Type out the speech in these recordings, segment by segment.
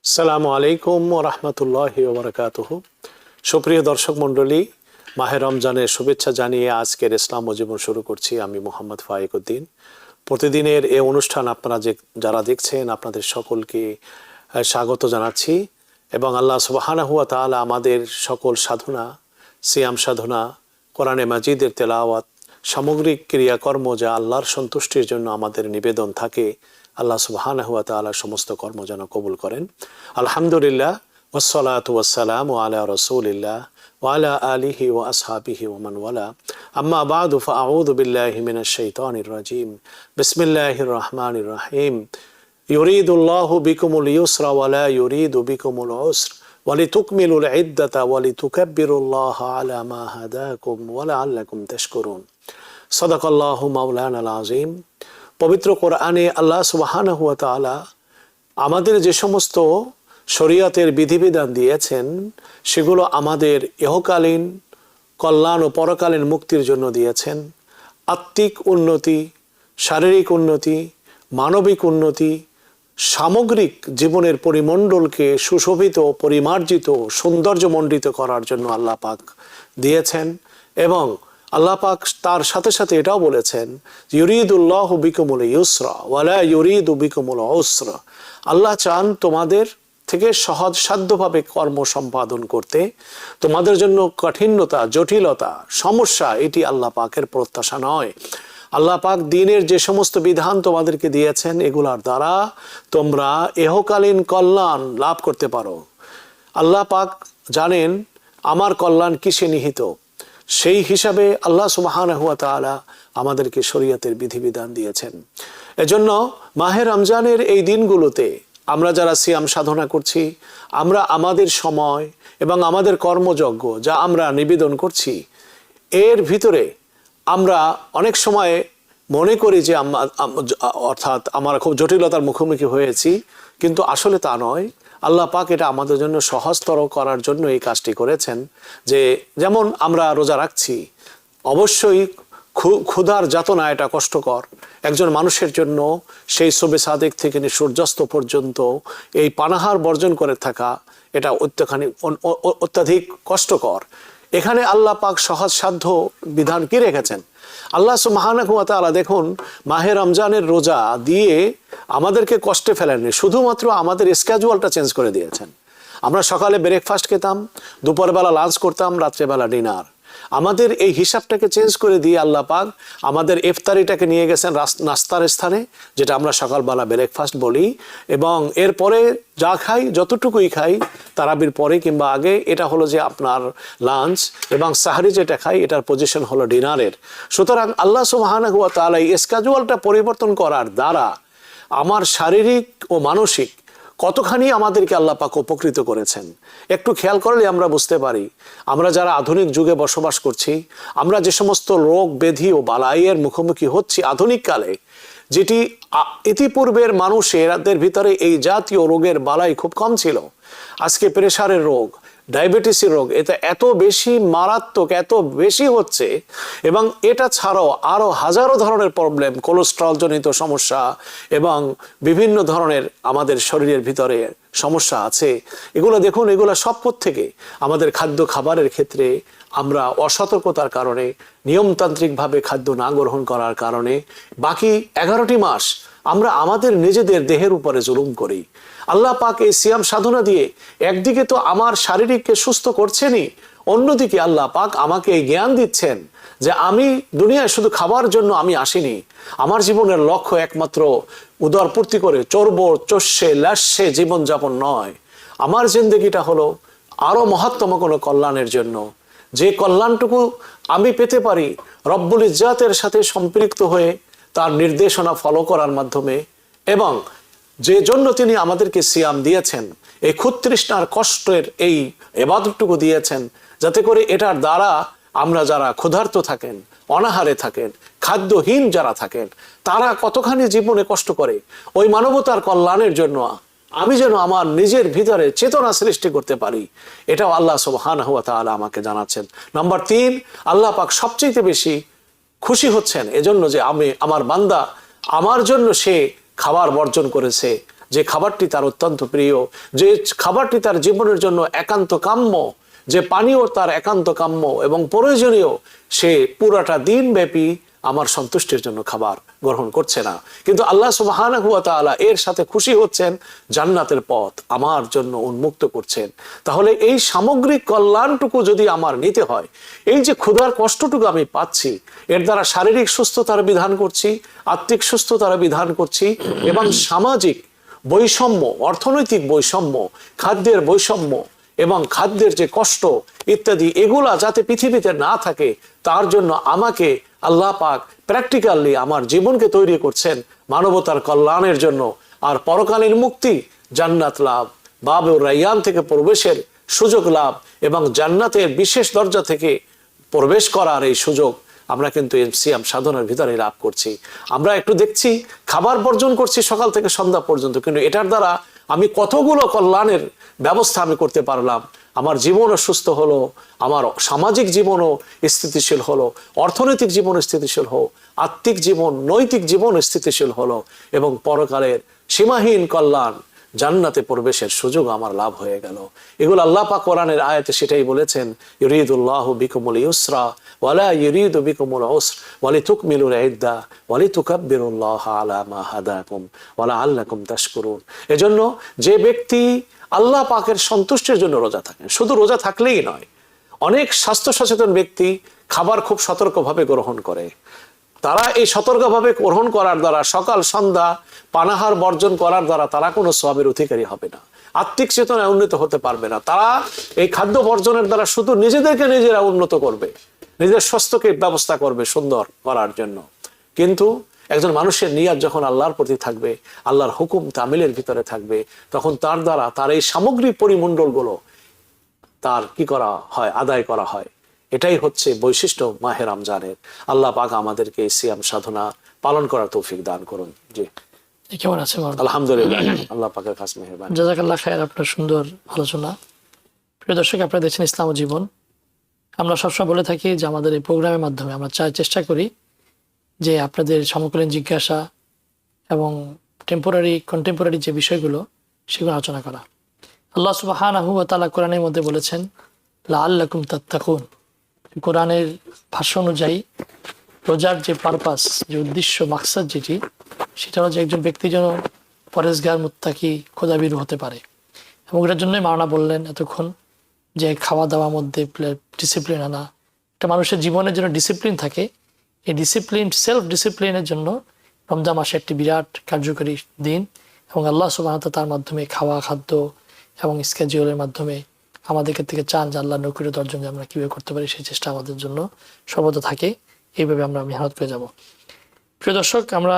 আসসালামু আলাইকুম ওয়া রাহমাতুল্লাহি ওয়া বারাকাতুহু। সুপ্রিয় দর্শক মণ্ডলী, মাহে রমজানের শুভেচ্ছা জানিয়ে আজকের ইসলাম ও জীবন শুরু করছি। আমি মোহাম্মদ ফাইকুদ্দিন। প্রতিদিনের এই অনুষ্ঠান আপনারা যারা দেখছেন আপনাদের সকলকে স্বাগত জানাচ্ছি এবং আল্লাহ সুবহানাহু ওয়া তাআলা আমাদের সকল সাধনা, সিয়াম সাধনা, কোরআনে মাজিদের তেলাওয়াত, সামগ্রিক ক্রিয়াকর্ম যা আল্লাহর সন্তুষ্টির জন্য আমাদের নিবেদন থাকে, আল্লাহ সুবহানাহু ওয়া তাআলা সমস্ত কর্ম যেন কবুল করেন। আলহামদুলিল্লাহ, ওয়াসসালাতু ওয়াসসালামু আলা রাসূলিল্লাহ ওয়া আলা আলিহি ওয়া আসহাবিহি ওয়া মান ওয়ালা। আম্মা বা'দু ফাআউযু বিল্লাহি মিনাশ শাইতানির রাজীম। বিসমিল্লাহির রাহমানির রাহিম। ইউরিদুল্লাহু বিকুমুল ইউসরা ওয়া লা ইউরিদু বিকুমুল উসরা ওয়ালিতুকমিলুল ইদ্দাতা ওয়ালিতুকাব্বিরুল্লাহা আলা মা হাদাকুম ওয়া লাআল্লাকুম তাশকুরুন। সাদাকাল্লাহু মাওলানাল আযীম। পবিত্র কোরআনে আল্লাহ সুবহানাহু ওয়া তাআলা আমাদের যে সমস্ত শরীয়তের বিধিবিধান দিয়েছেন সেগুলো আমাদের ইহকালীন কল্যাণ ও পরকালীন মুক্তির জন্য দিয়েছেন। আত্মিক উন্নতি, শারীরিক উন্নতি, মানবিক উন্নতি, সামগ্রিক জীবনের পরিমণ্ডলকে সুশোভিত, পরিমার্জিত, সৌন্দর্যমণ্ডিত করার জন্য আল্লাহ পাক দিয়েছেন। এবং আল্লাহ পাক তার সাথে সাথে এটাও বলেছেন, ইউরিদুল্লাহু বিকুমুল ইউসরা ওয়া লা ইউরিদু বিকুমুল উসরা। আল্লাহ চান তোমাদের থেকে সহজ সাধ্যভাবে কর্ম সম্পাদন করতে, তোমাদের জন্য কঠিনতা, জটিলতা, সমস্যা এটি আল্লাহ পাকের প্রত্যাশা নয়। আল্লাহ পাক দ্বীনের যে সমস্ত বিধান তোমাদেরকে দিয়েছেন এগুলার দ্বারা তোমরা ইহকালীন কল্যাণ লাভ করতে পারো। আল্লাহ পাক জানেন আমার কল্যাণ কিসে নিহিত, সেই হিসাবে আল্লাহ সুবহানাহু ওয়া তাআলা আমাদেরকে শরীয়তের বিধিবিধান দিয়েছেন। এজন্য মাহে রমজানের এই দিনগুলোতে আমরা যারা সিয়াম সাধনা করছি, আমরা আমাদের সময় এবং আমাদের কর্মযজ্ঞ যা আমরা নিবেদন করছি, এর ভিতরে আমরা অনেক সময় মনে করি যে অর্থাৎ আমরা খুব জটিলতার মুখোমুখি হয়েছি, কিন্তু আসলে তা নয়। আল্লাহ পাক এটা আমাদের জন্য সহজতর করার জন্য এই কাজটি করেছেন। যে যেমন আমরা রোজা রাখছি, অবশ্যই ক্ষুধার যাতনা এটা কষ্টকর একজন মানুষের জন্য। সেই শবে সাদেক থেকে সূর্যাস্ত পর্যন্ত এই পানাহার বর্জন করে থাকা এটা অত্যাধিক কষ্টকর। এখানে আল্লাহ পাক সহজ সাধ্য বিধান কি রেখেছেন? আল্লাহ সুবহানাহু ওয়া তাআলা দেখুন, মাহে রমজানের রোজা দিয়ে আমাদেরকে কষ্টে ফেলেননি, শুধুমাত্র আমাদের স্ক্যাজুয়ালটা চেঞ্জ করে দিয়েছেন। আমরা সকালে ব্রেকফাস্ট খেতাম, দুপুরবেলা লাঞ্চ করতাম, রাত্রেবেলা ডিনার। আমাদের এই হিসাবটাকে চেঞ্জ করে দিয়ে আল্লাহ পাক আমাদের ইফতারিটাকে নিয়ে গেছেন নাস্তার স্থানে, যেটা আমরা সকালবেলা ব্রেকফাস্ট বলি, এবং এরপরে যা খাই, যতটুকুই খাই তারাবির পরে কিংবা আগে, এটা হলো যে আপনার লাঞ্চ, এবং সাহরি যেটা খাই এটার পজিশন হলো ডিনারের। সুতরাং আল্লাহ সুবহানাহু ওয়া তাআলা এই স্কেজুয়ালটা পরিবর্তন করার দ্বারা আমার শারীরিক ও মানসিক কতখানি আমাদেরকে আল্লাহ পাক উপকৃত করেছেন একটু খেয়াল করলে আমরা বুঝতে পারি। আমরা যারা আধুনিক যুগে বসবাস করছি, আমরা যে সমস্ত রোগ ব্যাধি ও বালাইয়ের মুখোমুখি হচ্ছি আধুনিক কালে, যেটি ইতিপূর্বের মানুষের ভিতরে এই জাতীয় রোগের বালাই খুব কম ছিল। আজকে প্রেসারের রোগ, ডায়াবেটিসের রোগ এটা এত বেশি মারাত্মক, এত বেশি হচ্ছে, এবং এটা ছাড়াও আরও হাজারো ধরনের প্রবলেম, কোলেস্ট্রল জনিত সমস্যা এবং বিভিন্ন ধরনের আমাদের শরীরের ভিতরে সমস্যা আছে। এগুলো দেখুন, এগুলো সব থেকে আমাদের খাদ্য খাবারের ক্ষেত্রে আমরা অসতর্কতার কারণে, নিয়মতান্ত্রিকভাবে খাদ্য না গ্রহণ করার কারণে বাকি 11টি মাস আমরা আমাদের নিজেদের দেহের উপরে জুলুম করি। আল্লাহ পাক এই সিয়াম সাধনা দিয়ে একদিকে তো আমার শারীরিককে সুস্থ করছেনই, অন্যদিকে আল্লাহ পাক আমাকে এই জ্ঞান দিচ্ছেন যে আমি দুনিয়ায় শুধু খাবার জন্য আমি আসিনি। আমার জীবনের লক্ষ্য একমাত্র উদরপূর্তি করে চর্ব চস্যে লাস্যে জীবনযাপন নয়। আমার জিন্দেগিটা হলো আরো মহত্তম কোনো কল্যাণের জন্য, যে কল্যাণটুকু আমি পেতে পারি রব্বুল ইজ্জাতের সাথে সম্পৃক্ত হয়ে তার নির্দেশনা ফলো করার মাধ্যমে, এবং যে জন্য তিনি আমাদেরকে সিয়াম দিয়েছেন, এই ক্ষুতৃষ্ণার কষ্টের এই ইবাদতটুকু দিয়েছেন, যাতে করে এটার দ্বারা আমরা যারা ক্ষুধার্ত থাকেন, অনাহারে থাকেন, খাদ্যহীন যারা থাকেন, তারা কতখানি জীবনে কষ্ট করে, ওই মানবতার কল্যাণের জন্য আমি যেন আমার নিজের ভিতরে চেতনা সৃষ্টি করতে পারি, এটাও আল্লাহ সুবহানাহু ওয়া তাআলা আমাকে জানাচ্ছেন। নাম্বার 3, আল্লাহ পাক সবচেয়ে বেশি খুশি হচ্ছেন এজন্য যে আমার বান্দা আমার জন্য সে খাবার বর্জন করেছে, যে খাবারটি তার অত্যন্ত প্রিয়, যে খাবারটি তার জীবনের জন্য একান্ত কাম্য, যে পানীয় তার একান্ত কাম্য এবং প্রয়োজনীয়, সে পুরাটা দিন ব্যাপী আমার সন্তুষ্টির জন্য খাবার গ্রহণ করছে না, কিন্তু আল্লাহ সুবহানাহু ওয়া তাআলা এর সাথে খুশি হচ্ছেন, জান্নাতের পথ আমার জন্য উন্মুক্ত করছেন। তাহলে এই সামগ্রিক কল্যাণটুকু যদি আমার নিতে হয়, এই যে ক্ষুধার কষ্টটুকু আমি পাচ্ছি, এর দ্বারা শারীরিক সুস্থতার বিধান করছি, আত্মিক সুস্থতার বিধান করছি, এবং সামাজিক বৈষম্য, অর্থনৈতিক বৈষম্য, খাদ্যের বৈষম্য এবং খাদ্যের যে কষ্ট ইত্যাদি, এগুলা যাতে পৃথিবীতে না থাকে, তার জন্য আমাকে আল্লাহ পাক প্র্যাকটিক্যালি আমার জীবনকে তৈরি করছেন মানবতার কল্যাণের জন্য। আর পরকালীন মুক্তি, জান্নাত লাভ, বাবুর রায়্যান থেকে প্রবেশের সুযোগ লাভ এবং জান্নাতের বিশেষ দরজা থেকে প্রবেশ করার এই সুযোগ আমরা কিন্তু সিয়াম সাধনার ভিতরে লাভ করছি। আমরা একটু দেখছি খাবার বর্জন করছি সকাল থেকে সন্ধ্যা পর্যন্ত, কিন্তু এটার দ্বারা আমি কতগুলো কল্যাণের ব্যবস্থা আমি করতে পারলাম। আমার জীবনও সুস্থ হলো, আমার সামাজিক জীবনও স্থিতিশীল হলো, অর্থনৈতিক জীবন স্থিতিশীল হলো, আত্মিক জীবন, নৈতিক জীবন স্থিতিশীল হলো, এবং পরকালের সীমাহীন কল্যাণ, জান্নাতে প্রবেশের সুযোগ আমার লাভ হয়ে গেল। এগুলো আল্লাহ পাক কোরআনের আয়াতে সেটাই বলেছেন, ইউরিদুল্লাহু বিকুমুল ইউসরা ওয়ালা ইউরিদু বিকুমুল উসর ওয়ালিতুকমিলুল ইদ্দা ওয়ালিতুকাব্বিরুল্লাহা আলা মা হাদাকুম ওয়ালাআল্লাকুম তাশকুরুন। এজন্য যে ব্যক্তি আল্লাহ পাকের সন্তুষ্টির জন্য রোজা থাকেন, শুধু রোজা থাকলেই নয়, অনেক স্বাস্থ্য সচেতন ব্যক্তি খাবার খুব সতর্কভাবে গ্রহণ করে। তারা এই সতর্কভাবে গ্রহণ করার দ্বারা, সকাল সন্ধ্যা পানাহার বর্জন করার দ্বারা তারা কোনো সওয়াবের অধিকারী হবে না, আত্মিক চেতনায় উন্নত হতে পারবে না। তারা এই খাদ্য বর্জনের দ্বারা শুধু নিজেদেরকে নিজেরা উন্নত করবে, নিজের স্বাস্থ্যকে ব্যবস্থা করবে সুন্দর করার জন্য। কিন্তু একজন মানুষের নিয়াত যখন আল্লাহর প্রতি থাকবে, আল্লাহর হুকুম তামিলের ভিতরে থাকবে, তখন তার দ্বারা তার এই সামগ্রিক পরিমণ্ডলগুলো তার কি করা হয়, আদায় করা হয়। এটাই হচ্ছে বৈশিষ্ট্য মাহে রমজানের। আল্লাহ পাক আমাদেরকে এই সিয়াম সাধনা পালন করার তৌফিক দান করুন। জি, কেমন আছে? আলহামদুলিল্লাহ, আল্লাহ পাকের কাছে মেহেরবানি। জাযাকাল্লাহ খায়ের, আপনার সুন্দর আলোচনা। প্রিয় দর্শক, আপনারা দেখছেন ইসলাম ও জীবন। আমরা সবসময় বলে থাকি যে আমাদের এই প্রোগ্রামের মাধ্যমে আমরা চেষ্টা করি যে আপনাদের সমকালীন জিজ্ঞাসা এবং কন্টেম্পোরারি যে বিষয়গুলো, সেগুলো আলোচনা করা। আল্লাহ সুবহানাহু ওয়া তাআলা কোরআনের মধ্যে বলেছেন লাআল্লাকুম তাত্তাকুন। কোরআনের ভাষ্য অনুযায়ী রোজার যে পারপাস, যে উদ্দেশ্য, মাকসাদ যেটি, সেটা হলো যে একজন ব্যক্তি যেন পরেজগার, মুত্তাকি, খোদাভীরু হতে পারে। এবং এটার জন্যই মাওলানা বললেন এতক্ষণ যে খাওয়া দাওয়ার মধ্যে ডিসিপ্লিন আনা, একটা মানুষের জীবনের জন্য ডিসিপ্লিন থাকে। এই ডিসিপ্লিন, সেলফ ডিসিপ্লিনের জন্য রমজান মাসে একটি বিরাট কার্যকরী দিন, এবং আল্লাহ সুবহানাহু ওয়া তাআলা তার মাধ্যমে খাওয়া, খাদ্য এবং স্কেজিউলের মাধ্যমে আমাদেরকে থেকে চান যে আল্লাহ নৈকট্য অর্জন আমরা কীভাবে করতে পারি, সেই চেষ্টা আমাদের জন্য সর্বদা থাকে। এইভাবে আমরা মেহনত করে যাব। প্রিয় দর্শক, আমরা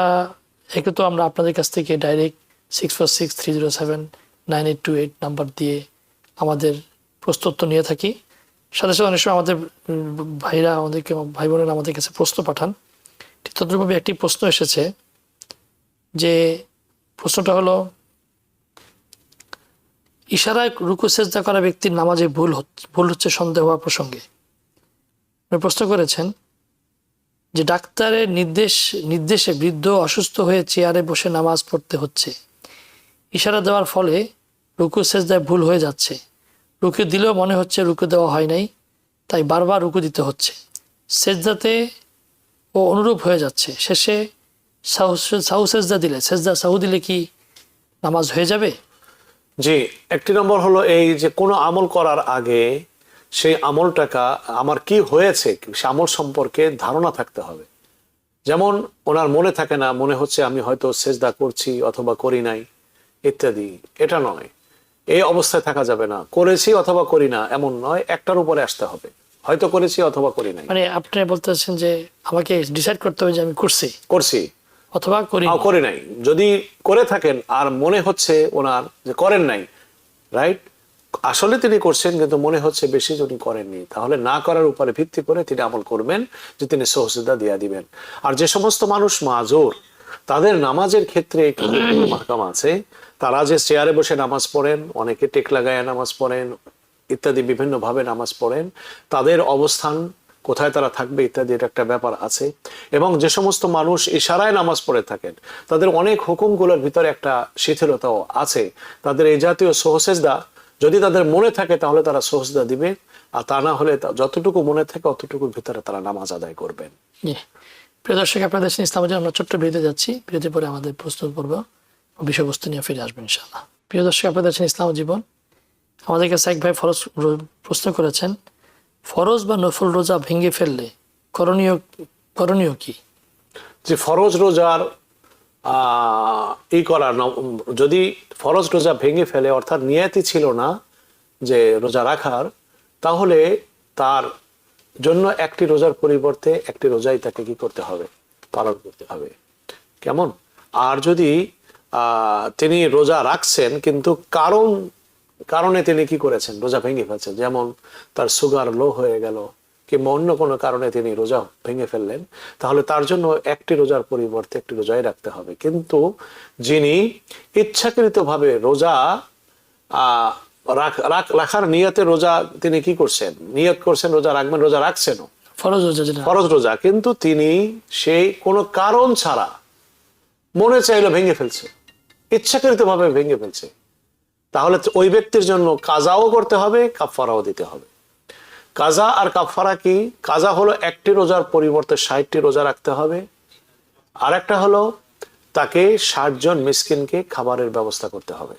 আপনাদের কাছ থেকে ডাইরেক্ট 6463079828 নাম্বার দিয়ে আমাদের প্রশ্নোত্তর নিয়ে থাকি। সাথে সাথে অনেক সময় আমাদের ভাই বোনেরা আমাদের কাছে প্রশ্ন পাঠান। ঠিক তদ্রুপভাবে একটি প্রশ্ন এসেছে, যে প্রশ্নটা হলো, ইশারায় রুকু সেজদা করা ব্যক্তির নামাজে ভুল হচ্ছে সন্দেহ হওয়া প্রসঙ্গে প্রশ্ন করেছেন যে ডাক্তারের নির্দেশে বৃদ্ধ অসুস্থ হয়ে চেয়ারে বসে নামাজ পড়তে হচ্ছে। ইশারা দেওয়ার ফলে রুকু সেজদায় ভুল হয়ে যাচ্ছে। রুকু দিলেও মনে হচ্ছে রুকু দেওয়া হয় নাই, তাই বারবার রুকু দিতে হচ্ছে। সেজদাতে ও অনুরূপ হয়ে যাচ্ছে। শেষে সাহু সেজদা দিলে কি নামাজ হয়ে যাবে? জি, একটি নম্বর হলো এই যে কোনো আমল করার আগে সেই আমলটাকা আমার কি হয়েছে সে আমল সম্পর্কে ধারণা থাকতে হবে। যেমন ওনার মনে থাকে না, মনে হচ্ছে আমি হয়তো সেজদা করছি অথবা করি নাই ইত্যাদি, এটা নয়। এই অবস্থায় থাকা যাবে না, করেছি অথবা করি না এমন নয়, একটার উপরে আসতে হবে, হয়তো করেছি অথবা করি নাই। মানে আপনি বলতেছেন যে আমাকে ডিসাইড করতে হবে যে আমি করছি অথবা করি নাই। যদি করে থাকেন আর মনে হচ্ছে ওনার যে করেন নাই, রাইট, আসলে তিনি করছেন কিন্তু মনে হচ্ছে বেশি যদি করেননি, তাহলে না করার উপরে ভিত্তি করে তিনি আমল করবেন যে তিনি সহজতা দিয়া দিবেন। আর যে সমস্ত মানুষ মাজুর, তাদের নামাজের ক্ষেত্রে একটু মাহকাম আছে। তারা যে চেয়ারে বসে নামাজ পড়েন, অনেকে টেক লাগায় নামাজ পড়েন ইত্যাদি বিভিন্ন ভাবে নামাজ পড়েন, তাদের অবস্থান কোথায় তারা থাকবে ইত্যাদি, এটা একটা ব্যাপার আছে। এবং যে সমস্ত মানুষ ইশারায় নামাজ পড়ে থাকেন তাদের অনেক হুকুমগুলোর ভিতরে একটা শিথিলতাও আছে। তাদের এই জাতীয় সহসেজদা যদি তাদের মনে থাকে তাহলে তারা সহসেজদা দিবে, আর তা না হলে যতটুকু মনে থাকে অতটুকুর ভিতরে তারা নামাজ আদায় করবেন। প্রিয় দর্শক, আপনাদের দেশে ইসলাম আমরা ছোট্ট বিরতি যাচ্ছি, বিরতির পরে আমাদের প্রস্তুত পর্ব বিষয়বস্তু নিয়ে ফিরে আসবেন ইনশাআল্লাহ। প্রিয় দর্শক, আপনাদের দেশে ইসলাম জীবন, আমাদের কাছে এক ভাই ফরজ প্রশ্ন করেছেন, ফরজ বা নফল রোজা ভেঙে ফেললে করণীয় কি? যে ফরজ রোজার যদি ফরজ রোজা ভেঙে ফেলে, অর্থাৎ নিয়তি ছিল না যে রোজা রাখার, তাহলে তার জন্য একটি রোজার পরিবর্তে একটি রোজাই তাকে কি করতে হবে? পালন করতে হবে। কেমন? আর যদি তিনি রোজা রাখছেন কিন্তু কারণে তিনি কি করেছেন? রোজা ভেঙে ফেলছেন, যেমন তার সুগার লো হয়ে গেল কিংবা অন্য কোনো কারণে তিনি রোজা ভেঙে ফেললেন, তাহলে তার জন্য একটি রোজার পরিবর্তে একটি রোজাই রাখতে হবে। কিন্তু যিনি ইচ্ছাকৃতভাবে রোজা রাখার নিয়তে রোজা তিনি কি করছেন? নিয়ত করছেন রোজা রাখবেন, রোজা রাখছেনও, ফরজ রোজা, কিন্তু তিনি সেই কোনো কারণ ছাড়া মনে চাইলো ভেঙে ফেলছে, ইচ্ছাকৃতভাবে ভেঙে ফেলছে, তাহলে ওই ব্যক্তির জন্য কাজাও করতে হবে, কাফারাও দিতে হবে। কাজা আর কাফারা কি? কাজা হলো একটি রোজার পরিবর্তে 60টি রোজা রাখতে হবে, আর একটা হলো তাকে 60 জন মিসকিনকে খাবারের ব্যবস্থা করতে হবে।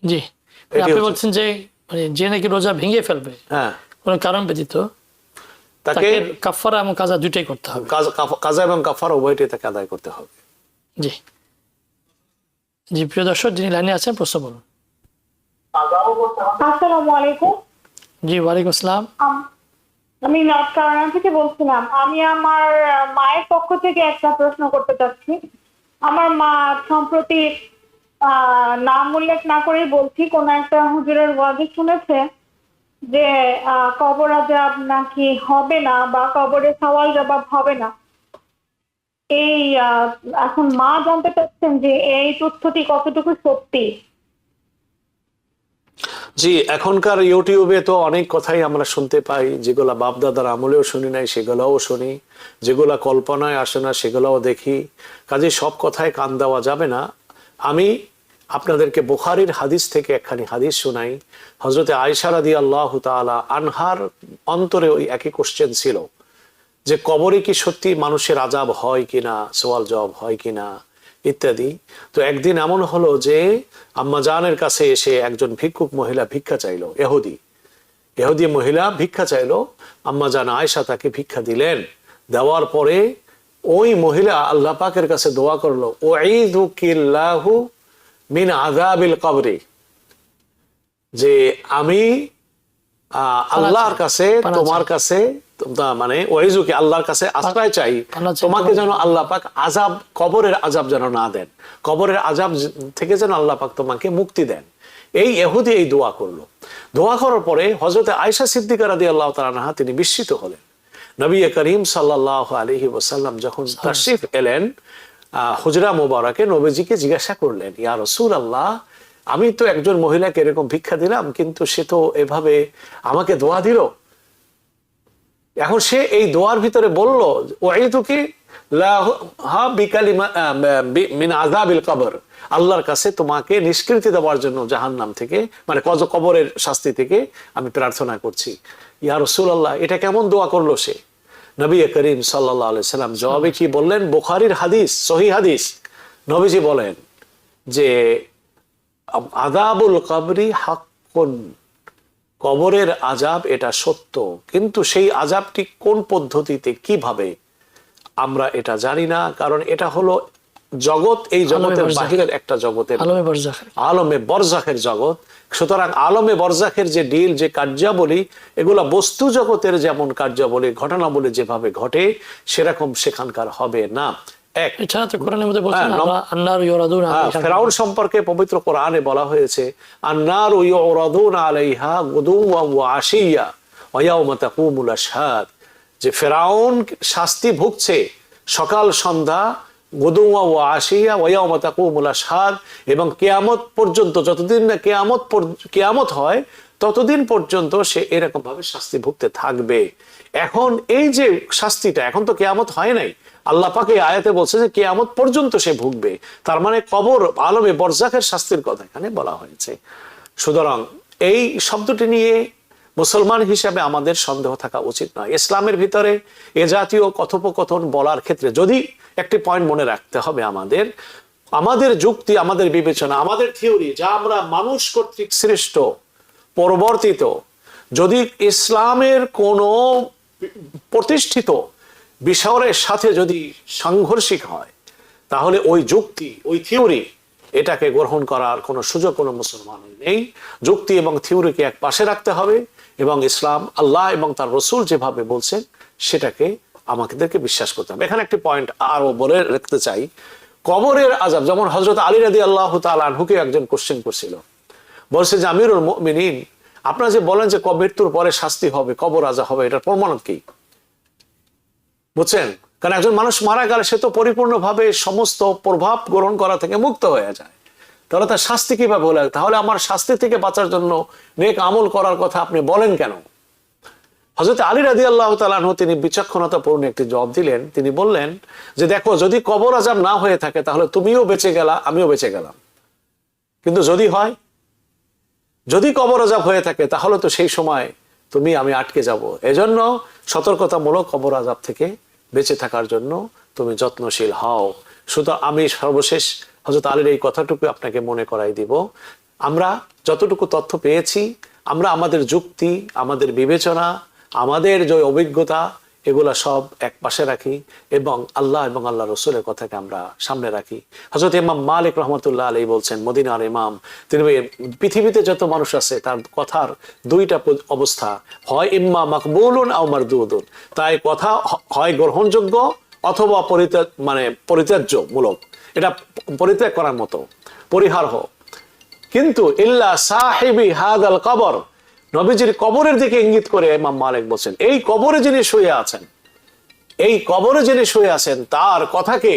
জি, আপনি বলছেন যে যে নাকি রোজা ভেঙে ফেলবে, হ্যাঁ, কোনো কারণ ব্যতীত, তাকে কাফারা এবং কাজা দুইটাই করতে হবে। কাজা এবং কাফারা উভয়টাই তাকে আদায় করতে হবে। জি জি, প্রিয় দর্শক, যিনি লাইনে আছেন প্রশ্ন বলুন। আসসালামু আলাইকুম। জি, ওয়ালাইকুম আসসালাম। আমি নর্থ ক্যারোলাইনা থেকে বলছিলাম। আমি আমার মায়ের পক্ষ থেকে একটা প্রশ্ন করতে চাচ্ছি। আমার মা সম্প্রতি নাম উল্লেখ না করেই বলছি, কোন একটা হুজুরের ওয়াজে শুনেছে যে কবর আযাব নাকি হবে না বা কবরে সওয়াল জবাব হবে না। এই এখন মা জানতে চাচ্ছেন যে এই তথ্যটি কতটুকু সত্যি। জি, এখনকার ইউটিউবে তো অনেক কথাই আমরা শুনতে পাই, যেগুলা বাপদাদার আমলেও শুনি নাই সেগুলাও শুনি, যেগুলা কল্পনায় আসে না সেগুলাও দেখি। কাজে সব কথায় কান দেওয়া যাবে না। আমি আপনাদেরকে বুখারীর হাদিস থেকে একখানি হাদিস শোনাই। হযরতে আয়েশা রাদিয়াল্লাহু তাআলা আনহার অন্তরে ওই একই কোশ্চেন ছিল যে কবরে কি সত্যি মানুষের আযাব হয় কিনা, সওয়াল জবাব হয় কিনা ইত্যাদি। তো একদিন এমন হলো যে আম্মা জানের কাছে এসে একজন ভিক্ষুক মহিলা ভিক্ষা চাইলো, ইহুদি মহিলা ভিক্ষা চাইলো। আম্মা জান আয়েশা তাকে ভিক্ষা দিলেন। দেওয়ার পরে ওই মহিলা আল্লাহ পাকের কাছে দোয়া করলো, উঈযুকিল্লাহু মিন আযাবিল কবরি, যে আমি আল্লাহর কাছে, তোমার কাছে, মানে ওয়াইজুকে আল্লাহর কাছে আশ্রয় চাই, তোমাকে যেন আল্লাহ পাক আযাব, কবরের আযাব যেন না দেন, কবরের আযাব থেকে যেন আল্লাহ পাক তোমাকে মুক্তি দেন। এই ইহুদি এই দোয়া করলো। দোয়া করার পরে হযরতে আয়েশা সিদ্দিকা রাদিয়াল্লাহু তাআলা আনহা তিনি বিস্মিত হলেন। নবী করিম সাল্লাল্লাহু আলাইহি ওয়াসাল্লাম যখন তাশরিফ এলেন হুজরা মুবারাকে, নবীজিকে জিজ্ঞাসা করলেন, ইয়া রাসূলুল্লাহ, আমি তো একজন মহিলাকে এরকম ভিক্ষা দিলাম, কিন্তু সে তো এভাবে আমাকে দোয়া দিল। এখন সে এই দোয়ার ভিতরে বলল, ওয়াইদুকি লাহা বিকালিমা মিন আযাবিল কবর, আল্লাহর কাছে তোমাকে নিষ্কৃতি দেওয়ার জন্য জাহান্নাম থেকে, মানে কবরের শাস্তি থেকে আমি প্রার্থনা করছি। ইয়া রাসূলুল্লাহ, এটা কেমন দোয়া করলো সে? নবী করিম সাল্লাল্লাহু আলাইহি সাল্লাম জবাবে কি বললেন? বুখারীর হাদিস, সহিহ হাদিস, নবীজি বলেন যে আযাবুল কবরি হাক্কুন, কবরের আযাব এটা সত্য, কিন্তু সেই আযাবটি কোন পদ্ধতিতে, কিভাবে, আমরা এটা জানি না। কারণ এটা হলো জগৎ, এই জগতের বাহিরের একটা জগতের, আলমে বরজাখের জগৎ। সুতরাং আলমে বরজাখের যে ডিল, যে কার্যাবলী, এগুলা বস্তু জগতের যেমন কার্যাবলী, ঘটনাবলী যেভাবে ঘটে সেরকম সেখানকার হবে না। ফেরাউন সম্পর্কে পবিত্র কোরআনে বলা হয়েছে, আন্নারু ইউরাদুনা আলাইহা গুদুওয়া ওয়া আশিয়া ওয়া ইয়াওমা তাকুমুল আশহাদ, যে ফেরাউন শাস্তি ভুগছে সকাল সন্ধ্যা গুদুওয়া ওয়া আশিয়া ওয়া ইয়াউমা তাকুমুল আশহাদ, এবং কিয়ামত পর্যন্ত, যতদিন না কিয়ামত হয় ততদিন পর্যন্ত সে এরকম ভাবে শাস্তি ভুগতে থাকবে। এখন এই যে শাস্তিটা, এখন তো কিয়ামত হয় নাই, আল্লাহ পাক এই আয়াতে বলছে যে কিয়ামত পর্যন্ত সে ভুগবে, তার মানে কবর আলমে বরজাখের শাস্তির কথা এখানে বলা হয়েছে। সুতরাং এই শব্দটি নিয়ে মুসলমান হিসাবে আমাদের সন্দেহ থাকা উচিত নয়। ইসলামের ভিতরে এ জাতীয় কথোপকথন বলার ক্ষেত্রে যদি একটি পয়েন্ট মনে রাখতে হবে, আমাদের যুক্তি, আমাদের বিবেচনা, আমাদের থিওরি, যা আমরা মানুষ কর্তৃক সৃষ্ট পরিবর্তিত, যদি ইসলামের কোনো প্রতিষ্ঠিত বিষয়ের সাথে যদি সাংঘর্ষিক হয়, তাহলে ওই যুক্তি, ওই থিওরি, এটাকে গ্রহণ করার কোনো সুযোগ কোনো মুসলমানের নেই। যুক্তি এবং থিওরিকে এক পাশে রাখতে হবে এবং ইসলাম, আল্লাহ এবং তার রসুল যেভাবে বলছেন সেটাকে আমাদেরকে বিশ্বাস করতে হবে। এখানে একটি পয়েন্ট আরো বলে রাখতে চাই, কবরের আযাব, যেমন হযরত আলী রাদিয়াল্লাহু তাআলা আনহুকে একজন কোশ্চেন করছিল, বলছে যে আমিরুল মুমিনিন, আপনারা যে বলেন যে মৃত্যুর পরে শাস্তি হবে, কবর আযাব হবে, এটার প্রমাণ কি? বুঝছেন? কারণ একজন মানুষ মারা গেলে সে তো পরিপূর্ণভাবে সমস্ত প্রভাব গ্রহণ করা থেকে মুক্ত হয়ে যায়, তাহলে তার শাস্তি কিভাবে হলো? তাহলে আমার শাস্তি থেকে বাঁচার জন্য নেক আমল করার কথা আপনি বলেন কেন? হযরত আলী রাদিয়াল্লাহু তাআলা আনহু তিনি বিচক্ষণতাপূর্ণ একটি জবাব দিলেন। তিনি বললেন যে দেখো, যদি কবর আযাব না হয়ে থাকে তাহলে তুমিও বেঁচে গেলা, আমিও বেঁচে গেলাম, কিন্তু যদি কবর আযাব হয়ে থাকে তাহলে তো সেই সময় তুমি আমি আটকে যাব। এজন্য সতর্কতামূলক কবর আযাব থেকে বেঁচে থাকার জন্য তুমি যত্নশীল হও। শুধু আমি সর্বশেষ হযরত আলীর এই কথাটুকু আপনাকে মনে করাই দিব, আমরা যতটুকু তথ্য পেয়েছি, আমরা আমাদের যুক্তি, আমাদের বিবেচনা, আমাদের যে অভিজ্ঞতা, এগুলা সব এক পাশে রাখি এবং আল্লাহ এবং আল্লাহ রসুলের কথাকে আমরা সামনে রাখি। হযরত ইমাম মালিক রহমতুল্লাহ আলাইহি বলছেন, মদিনার ইমাম, তিনি পৃথিবীতে যত মানুষ আছে তার কথার দুইটা অবস্থা, হয় ইম্মা মাকবুলুন আও মারদুদুন, তাই কথা হয় গ্রহণযোগ্য অথবা পরিত্যাজ্যমূলক, এটা পরিত্যাগ করার মতো, পরিহার্য। কিন্তু ইল্লা সাহিবি হাদাল কবর, নবীজির কবরের দিকে ইঙ্গিত করে ইমাম মালিক বলছেন, এই কবরে যিনি শুয়ে আছেন তার কথাকে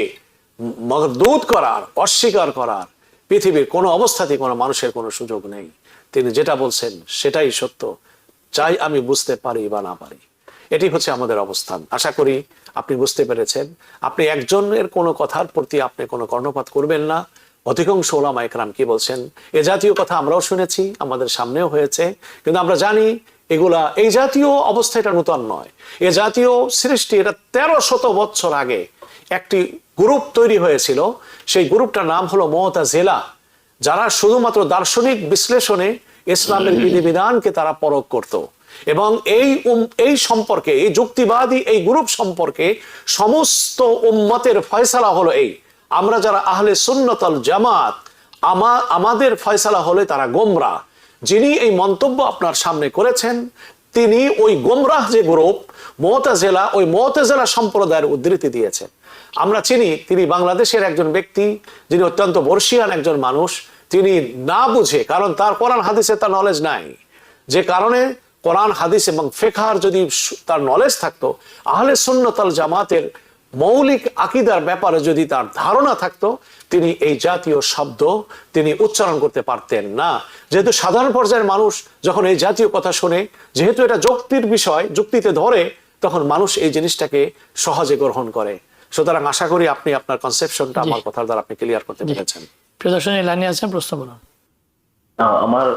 মরদুদ করার, অস্বীকার করার পৃথিবীর কোনো অবস্থাতেই কোনো মানুষের কোনো সুযোগ নেই। তিনি যেটা বলছেন সেটাই সত্য, চাই আমি বুঝতে পারি বা না পারি। এটি হচ্ছে আমাদের অবস্থান। আশা করি আপনি বুঝতে পেরেছেন। আপনি একজনের কোনো কথার প্রতি আপনি কোনো কর্ণপাত করবেন না। অধিকাংশ ওলামা একরাম কি বলছেন, এ জাতীয় কথা আমরাও শুনেছি, আমাদের সামনেও হয়েছে, কিন্তু আমরা জানি এগুলা, এই জাতীয় অবস্থা এটা নতুন নয়। এ জাতীয় সৃষ্টি, এটা 1300 বছর আগে একটি গ্রুপ তৈরি হয়েছিল। সেই গ্রুপটার নাম হলো মুতাজিলা, যারা শুধুমাত্র দার্শনিক বিশ্লেষণে ইসলামের বিধিবিধানকে তারা পরখ করত। এবং এই সম্পর্কে, এই যুক্তিবাদী এই গ্রুপ সম্পর্কে সমস্ত উম্মতের ফয়সালা হলো এই, আমরা যারা আহলে সুন্নাত ওয়াল জামাত, আমাদের ফয়সালা হলে তারা গোমরাহ। যিনি এই মন্তব্য আপনার সামনে করেছেন তিনি ওই গোমরাহ যে গ্রুপ মুতাজিলা, ওই মুতাজিলা সম্প্রদায়ের উদ্ধৃতি দিয়েছেন। আমরা চিনি, তিনি বাংলাদেশের একজন ব্যক্তি, যিনি অত্যন্ত বর্ষিয়ান একজন মানুষ। তিনি না বুঝে, কারণ তার কোরআন হাদিসে তার নলেজ নাই, যে কারণে কোরআন হাদিস এবং ফিকহের যদি তার নলেজ থাকতো, আহলে সুন্নাত ওয়াল জামাতের মৌলিক আকীদার ব্যাপারে যদি তার ধারণা থাকতো, তিনি এই জাতীয় শব্দ তিনি উচ্চারণ করতে পারতেন না। যেহেতু সাধারণ পর্যায়ের মানুষ যখন এই জাতীয় কথা শুনে, যেহেতু এটা যুক্তির বিষয়, যুক্তিতে ধরে, তখন মানুষ এই জিনিসটাকে সহজে গ্রহণ করে। সুতরাং আশা করি আপনি আপনার কনসেপশনটা আমার কথার দ্বারা আপনি ক্লিয়ার করতে পেরেছেন। প্রিয় দর্শক, লাইনে আছেন, প্রশ্ন করুন। আমার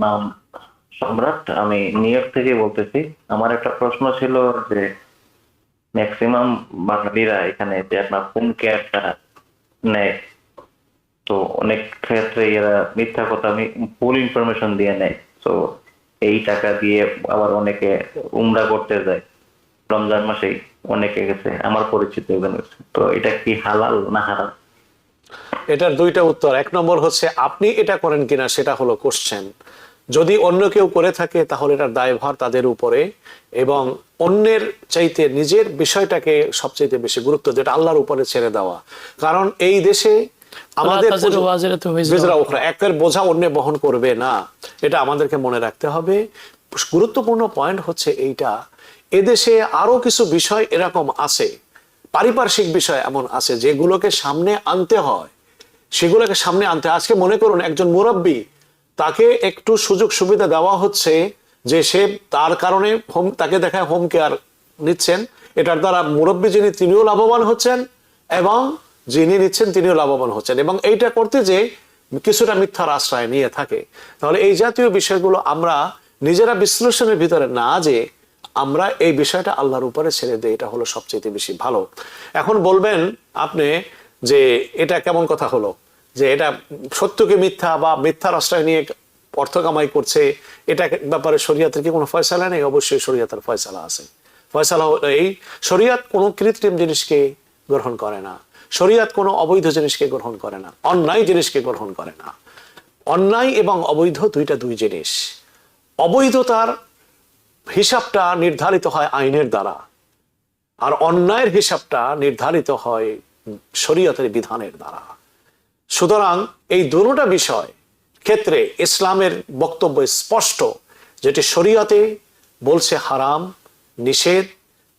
নাম সম্রাট, আমি নিউ ইয়র্ক থেকে বলতেছি। আমার একটা প্রশ্ন ছিল যে ম্যাক্সিমাম বাঙালিরা এখানে যে আপনার ফোন কেয়ারটা নেয়, তো অনেক ক্ষেত্রে এরা মিথ্যা কথা, ফুল ইনফরমেশন দিয়ে নেয়। তো এই টাকা দিয়ে আবার অনেকে উমরা করতে যায়, রমজান মাসেই অনেকে গেছে, আমার পরিচিত ওখানে। তো এটা কি হালাল না হারাম? এটার দুইটা উত্তর। এক নম্বর হচ্ছে আপনি এটা করেন কিনা সেটা হলো কোশ্চেন। যদি অন্য কেউ করে থাকে তাহলে এটার দায়ভার তাদের উপরে, এবং অন্যের চাইতে নিজের বিষয়টাকে সবচেয়ে বেশি গুরুত্ব, যেটা আল্লাহর উপরে ছেড়ে দেওয়া। কারণ এই দেশে আমাদের একের বোঝা অন্য বহন করবে না, এটা আমাদেরকে মনে রাখতে হবে। গুরুত্বপূর্ণ পয়েন্ট হচ্ছে এইটা, এদেশে আরো কিছু বিষয় এরকম আছে, পারিপার্শ্বিক বিষয় এমন আছে যেগুলোকে সামনে আনতে হয়, সেগুলোকে সামনে আনতে। আজকে মনে করুন একজন মুরব্বী, তাকে একটু সুযোগ সুবিধা দেওয়া হচ্ছে যে সে তার কারণে তাকে দেখায় হোম কেয়ার নিচ্ছেন, এটার দ্বারা মুরব্বী যিনি তিনিও লাভবান হচ্ছেন এবং যিনি নিচ্ছেন তিনিও লাভবান হচ্ছেন, এবং এইটা করতে যে কিছুটা মিথ্যার আশ্রয় নিয়ে থাকে। তাহলে এই জাতীয় বিষয়গুলো আমরা নিজেরা বিশ্লেষণের ভিতরে না যে আমরা এই বিষয়টা আল্লাহর উপরে ছেড়ে দিই, এটা হলো সবচেয়ে বেশি ভালো। এখন বলবেন আপনি যে এটা কেমন কথা হলো, যে এটা সত্যকে মিথ্যা বা মিথ্যার আশ্রয় নিয়ে অর্থ কামাই করছে, এটা ব্যাপারে শরীয়তের কি কোনো ফয়সালা নেই? অবশ্যই শরীয়তের ফয়সালা আছে। ফয়সালা হলো এই, শরীয়ত কোনো কৃত্রিম জিনিসকে গ্রহণ করে না, শরীয়ত কোনো অবৈধ জিনিসকে গ্রহণ করে না, অন্যায় জিনিসকে গ্রহণ করে না। অন্যায় এবং অবৈধ দুই জিনিস। অবৈধতার হিসাবটা নির্ধারিত হয় আইনের দ্বারা, আর অন্যায়ের হিসাবটা নির্ধারিত হয় শরীয়তের বিধানের দ্বারা। সুতরাং এই দুটোটা বিষয় ক্ষেত্রে ইসলামের বক্তব্য স্পষ্ট, যেটি শরীয়তে বলছে হারাম নিষেধ,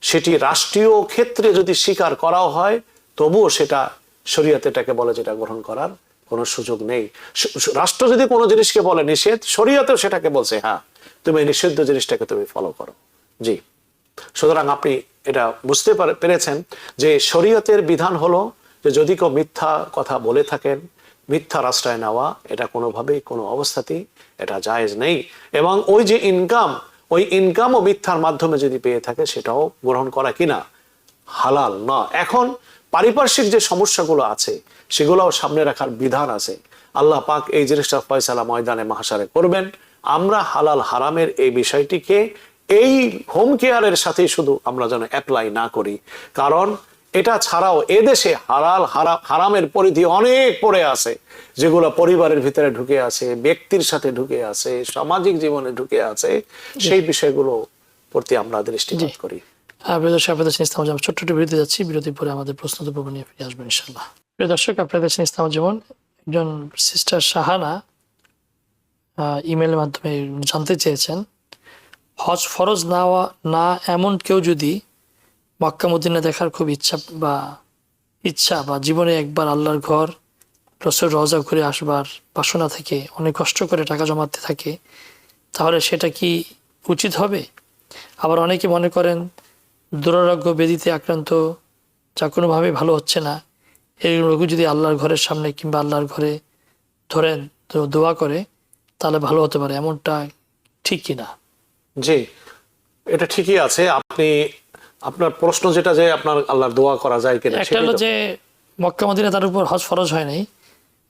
সেটি রাষ্ট্রীয় ক্ষেত্রে যদি স্বীকার করাও হয় তবুও সেটা শরীয়তে এটাকে বলে যেটা গ্রহণ করার কোনো সুযোগ নেই। রাষ্ট্র যদি কোনো জিনিসকে বলে নিষেধ, শরীয়তেও সেটাকে বলছে হ্যাঁ তুমি নিষিদ্ধ জিনিসটাকে তুমি ফলো করো। জি, সুতরাং আপনি এটা বুঝতে পেরেছেন যে শরীয়তের বিধান হলো যে যদি কেউ মিথ্যা কথা বলে থাকেন, মিথ্যার আশ্রয় নেওয়া এটা কোনোভাবেই কোনো অবস্থাতেই এটা জায়েজ নেই, এবং ওই যে ইনকাম, ওই ইনকামও মিথ্যার মাধ্যমে যদি পেয়ে থাকে সেটাও গ্রহণ করা কিনা হালাল না। এখন পারিপার্শ্বিক যে সমস্যাগুলো আছে সেগুলোও সামনে রাখার বিধান আছে। আল্লাহ পাক এই জিনিসটা ফয়সালা ময়দানে মাহশারে করবেন। আমরা হালাল হারামের এই বিষয়টিকে এই হোম কেয়ারের সাথে শুধু আমরা যেন অ্যাপ্লাই না করি, কারণ এটা ছাড়াও এদেশে হালাল হারামের পরিধি অনেক পড়ে আছে, যেগুলো পরিবারের ভিতরে ঢুকে আছে, ব্যক্তির সাথে ঢুকে আছে, সামাজিক জীবনে ঢুকে আছে, সেই বিষয়গুলো প্রতি আমরা দৃষ্টিপাত করি। প্রিয় দর্শক, আপনাদের ইসলাম যেমন ছোট্ট একটি বিরতি যাচ্ছি, বিরতির পরে আমাদের প্রশ্ন পর্ব নিয়ে ফিরে আসবেন ইনশাআল্লাহ। প্রিয় দর্শক, আপনাদের ইসলাম যেমন একজন সিস্টার শাহানা ইমেলের মাধ্যমে জানতে চেয়েছেন, হজ ফরজ না এমন কেউ যদি মক্কা মদিনা দেখার খুব ইচ্ছা বা জীবনে একবার আল্লাহর ঘর রসুল রওজা ঘুরে আসবার বাসনা থেকে অনেক কষ্ট করে টাকা জমাতে থাকে, তাহলে সেটা কি উচিত হবে? আবার অনেকে মনে করেন দুরারোগ্য ব্যাধিতে আক্রান্ত, যা কোনোভাবেই ভালো হচ্ছে না, এই রোগ যদি আল্লাহর ঘরের সামনে কিংবা আল্লাহর ঘরে ধরেন তো দোয়া করে তাহলে ভালো হতে পারে, এমনটা ঠিক কিনা? জি, এটা ঠিকই আছে। আপনার প্রশ্ন যেটা যে আপনার আল্লাহর দোয়া করা যায় কিনা, একটা হলো যে মক্কা মদিনা তার উপর হজ ফরজ হয় নাই,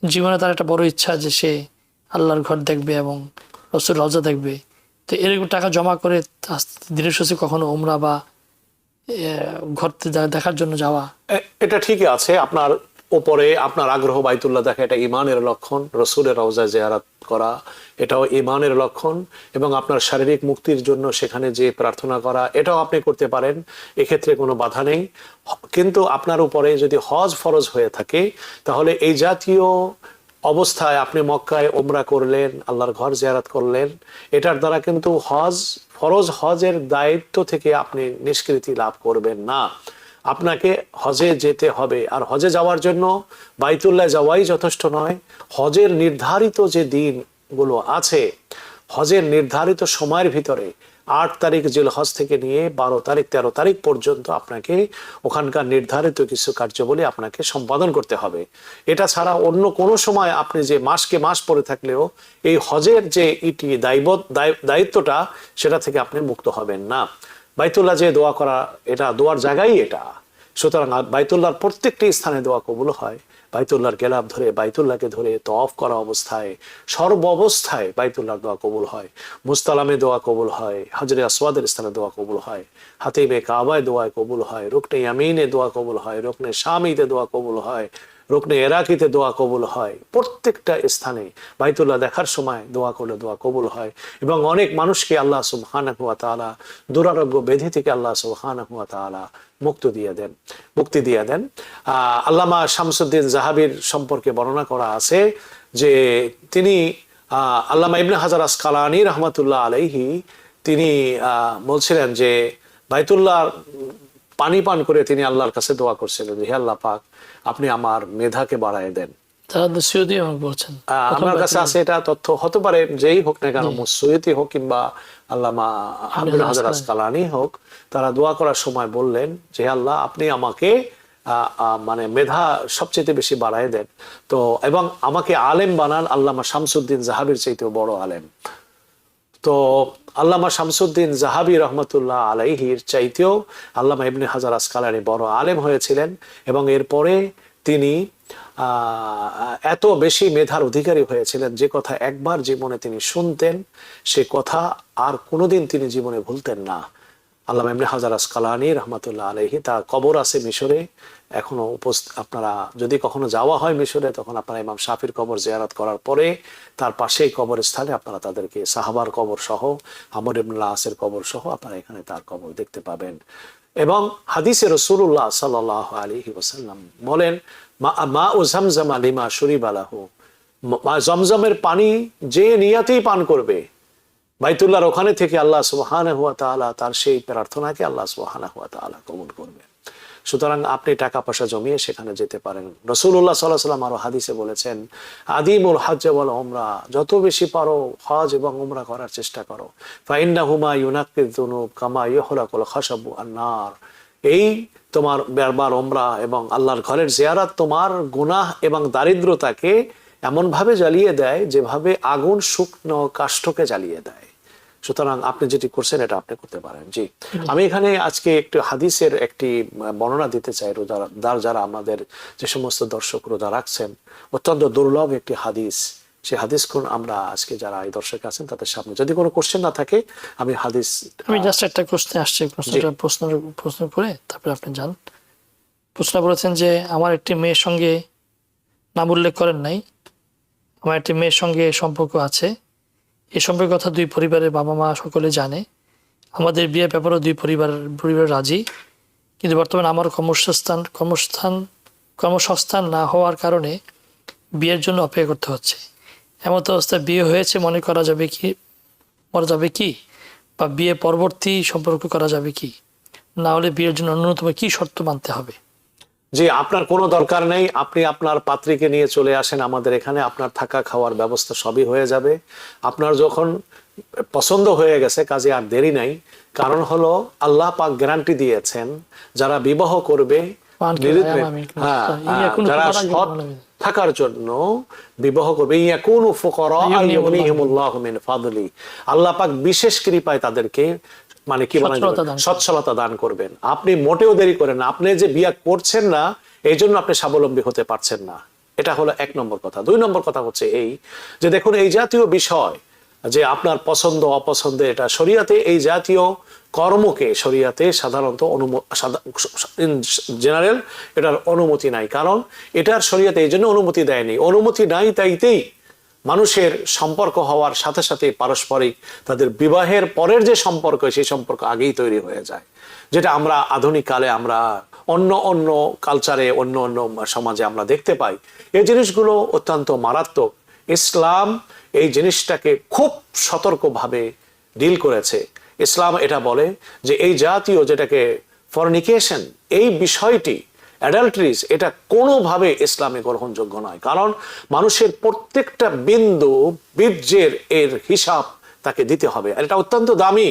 জীবনে তার একটা বড় ইচ্ছা যে সে আল্লাহর ঘর দেখবে এবং রসুল রওজা দেখবে, তো এরকম টাকা জমা করে দিনের শেষে কখনো উমরা বা ঘর দেখার জন্য যাওয়া, এটা ঠিকই আছে। আপনার উপরে আপনার আগ্রহ বাইতুল্লাহ দেখা, এটা ইমানের লক্ষণ। রসুলের রওজা জিয়ারত করা এটাও ইমানের লক্ষণ, এবং আপনার শারীরিক মুক্তির জন্য সেখানে যে প্রার্থনা করা এটাও আপনি করতে পারেন, এক্ষেত্রে কোনো বাধা নেই। কিন্তু আপনার উপরে যদি হজ ফরজ হয়ে থাকে তাহলে এই জাতীয় অবস্থায় আপনি মক্কায় ওমরা করলেন, আল্লাহর ঘর জিয়ারত করলেন, এটার দ্বারা কিন্তু হজের দায়িত্ব থেকে আপনি নিষ্কৃতি লাভ করবেন না। আপনাকে হজে যেতে হবে, আর হজে যাওয়ার জন্য বাইতুল্লাহ যাওয়াই যথেষ্ট নয়। হজের নির্ধারিত যে দিনগুলো আছে, হজের নির্ধারিত সময়ের ভিতরে 8 তারিখ জিলহজ থেকে নিয়ে 12 তারিখ 13 তারিখ পর্যন্ত আপনাকে ওখানকার নির্ধারিত কিছু কার্যাবলী আপনাকে সম্পাদন করতে হবে। এটা ছাড়া অন্য কোনো সময় আপনি যে মাসকে মাস পরে থাকলেও এই হজের যে দায়িত্বটা সেটা থেকে আপনি মুক্ত হবেন না। বাইতুল্লাহ যে দোয়া করা, এটা দোয়ার জায়গায় এটা। সুতরাং বাইতুল্লাহর প্রত্যেকটি স্থানে দোয়া কবুল হয়। বাইতুল্লাহর গেলাপ ধরে, বাইতুল্লাহকে ধরে তওয়াফ করা অবস্থায়, সর্ব অবস্থায় বাইতুল্লাহর দোয়া কবুল হয়। মুস্তালামে দোয়া কবুল হয়, হাজরে আসওয়াদের স্থানে দোয়া কবুল হয়, হাতিমে কাবায় দোয়া কবুল হয়, রুকনে ইয়ামিনে দোয়া কবুল হয়, রুকনে শামিতে দোয়া কবুল হয়, রুকনে ইরাকিতে দোয়া কবুল হয়। প্রত্যেকটা স্থানে বাইতুল্লাহ দেখার সময় দোয়া করলে দোয়া কবুল হয়, এবং অনেক মানুষকে আল্লাহ সুবহানাহু ওয়া তাআলা দুরারোগ্য ব্যাধি থেকে আল্লাহ সুবহানাহু ওয়া তাআলা মুক্তি দিয়ে দেন। আল্লামা শামসুদ্দিন জাহাবির সম্পর্কে বর্ণনা করা আছে যে তিনি আল্লামা ইবনে হাজার আসকালানী রাহমাতুল্লাহ আলাইহি তিনি বলছিলেন যে বাইতুল্লাহ পানি পান করে তিনি আল্লাহর কাছে দোয়া করছিলেন যে হে আল্লাহ পাক আপনি আমার মেধাকে বাড়ায় দেন। তারা সৈয়দি আমাকে বলছেন, আমার কাছে আছে এটা তথ্য, হতে পারে যেই হোক না কেন, সৈয়দি হোক কিংবা আল্লামা ইবনে হাজার আসকালানি হোক, তারা দোয়া করার সময় বললেন যে হে আল্লাহ আপনি আমাকে মানে মেধা সবচেয়ে বেশি বাড়ায় দেন, তো এবং আমাকে আলেম বানান আল্লামা শামসুদ্দিন জাহাবির চাইতেও বড় আলেম। তো আল্লামা শামসুদ্দিন জাহাবি রহমতুল্লাহ আলাইহির চাইতেও আল্লামা ইবনে হাজার আসকালানি বড় আলেম হয়েছিলেন, এবং এরপরে তিনি এত বেশি মেধার অধিকারী হয়েছিলেন যে কথা একবার জীবনে তিনি শুনতেন সে কথা আর কোনোদিন তিনি জীবনে ভুলতেন না। আল্লামা ইবনে হাজার আসকালানি রহমতুল্লাহ আলাইহি, তার কবর আছে মিশরে এখনো আপনারা যদি কখনো যাওয়া হয় মিশরে, তখন আপনারা ইমাম শাফির কবর জিয়ারত করার পরে তার পাশেই কবরস্থানে আপনারা তাদেরকে সাহাবার কবর সহ, আমর ইবনে আসের কবর সহ আপনারা এখানে তার কবর দেখতে পাবেন। এবং হাদিসে রাসূলুল্লাহ সাল্লাল্লাহু আলাইহি ওয়াসাল্লাম বলেন মা ও জামজাম লিমা শুরিবা লাহু, জমজমের পানি যে নিয়াতেই পান করবে বাইতুল্লাহর ওখানে থেকে আল্লাহ সুবহানাহু ওয়া তাআলা তার সেই প্রার্থনাকে আল্লাহ সুবহানাহু ওয়া তাআলা কবুল করবেন। সুতরাং আপনি টাকা পয়সা জমিয়ে সেখানে যেতে পারেন। রাসূলুল্লাহ সাল্লাল্লাহু আলাইহি ওয়াসাল্লাম আরো হাদিসে বলেছেন আদিমুল হজ্জ ওয়াল উমরা, যত বেশি পারো হজ এবং উমরা করার চেষ্টা করো। ফাইন্নাহুমা ইউনাক্কিযু যুনুব কামা ইউহরাকুল খাশাবু আন-নার, এই তোমার বারবার উমরা এবং আল্লাহর ঘরের জিয়ারত তোমার গুনাহ এবং দারিদ্রতাকে এমন ভাবে জ্বালিয়ে দেয় যেভাবে আগুন শুকনো কাষ্ঠকে জ্বালিয়ে দেয়। সুতরাং আপনি যেটি করছেন এটা আপনি করতে পারেন। জি, আমি এখানে আজকে একটু হাদিসের একটি বর্ণনা দিতে চাই। রোজাদার যারা আমাদের যে সমস্ত দর্শক রোজা রাখছেন, অত্যন্ত দুর্লভ একটি হাদিস, সেই হাদিস কোন আমরা আজকে যারা এই দর্শক আছেন তাদের সামনে, যদি কোনো কোশ্চেন না থাকে আমি হাদিস, আমি জাস্ট একটা কোশ্চেন আসছে, প্রশ্ন করে তারপরে আপনি যান। প্রশ্ন করেছেন যে আমার একটি মেয়ের সঙ্গে, নাম উল্লেখ করেন নাই, আমার একটি মেয়ের সঙ্গে সম্পর্ক আছে, এই সম্পর্কের কথা দুই পরিবারের বাবা মা সকলে জানে, আমাদের বিয়ের ব্যাপারেও দুই পরিবার রাজি, কিন্তু বর্তমানে আমার কর্মসংস্থান না হওয়ার কারণে বিয়ের জন্য অপেক্ষা করতে হচ্ছে। এমন অবস্থায় বিয়ে হয়েছে মনে করা যাবে কি বা বিয়ে পরবর্তী সম্পর্ক করা যাবে কি, না হলে বিয়ের জন্য ন্যূনতম কি শর্ত মানতে হবে? জি, আপনার কোনো দরকার নেই, আপনি আপনার পাত্রীকে নিয়ে চলে আসেন আমাদের এখানে, আপনার থাকা খাওয়ার ব্যবস্থা সবই হয়ে যাবে। আপনার যখন পছন্দ হয়ে গেছে কাজে আর দেরি নাই, কারণ হলো আল্লাহ পাক গ্যারান্টি দিয়েছেন যারা বিবাহ করবে যারা সৎ থাকার জন্য বিবাহ করবে, ইয়াকুনু ফুকারা ইউগনিহিমুল্লাহু মিন ফাদলি, আল্লাহ পাক বিশেষ কৃপায় তাদেরকে মানে কি বলা যায় সচ্ছলতা দান করবেন। আপনি মোটেও দেরি করেন না, আপনি যে বিয়ে করছেন না এই জন্য আপনি স্বাবলম্বী হতে পারছেন না, এটা হলো এক নম্বর কথা। দুই নম্বর কথা হচ্ছে এই যে দেখুন এই জাতীয় বিষয় যে আপনার পছন্দ অপছন্দ, এটা শরিয়াতে এই জাতীয় কর্মকে শরিয়াতে সাধারণত জেনারেল এটার অনুমতি নাই, কারণ এটার শরিয়াতে এই জন্য অনুমতি দেয়নি, অনুমতি নাই তাইতেই মানুষের সম্পর্ক হওয়ার সাথে সাথে পারস্পরিক তাদের বিবাহের পরের যে সম্পর্ক সেই সম্পর্ক আগেই তৈরি হয়ে যায়, যেটা আমরা আধুনিক কালে আমরা অন্য কালচারে অন্য সমাজে আমরা দেখতে পাই। এই জিনিসগুলো অত্যন্ত মারাত্মক। ইসলাম এই জিনিসটাকে খুব সতর্কভাবে ডিল করেছে। ইসলাম এটা বলে যে এই জাতীয় যেটাকে ফরনিকেশন, এই বিষয়টি অ্যাডাল্টারিজ, এটা কোনোভাবে ইসলামে গ্রহণযোগ্য নয়, কারণ মানুষের প্রত্যেকটা বিন্দু বীর্যের এর হিসাব তাকে দিতে হবে। আর এটা অত্যন্ত দামি,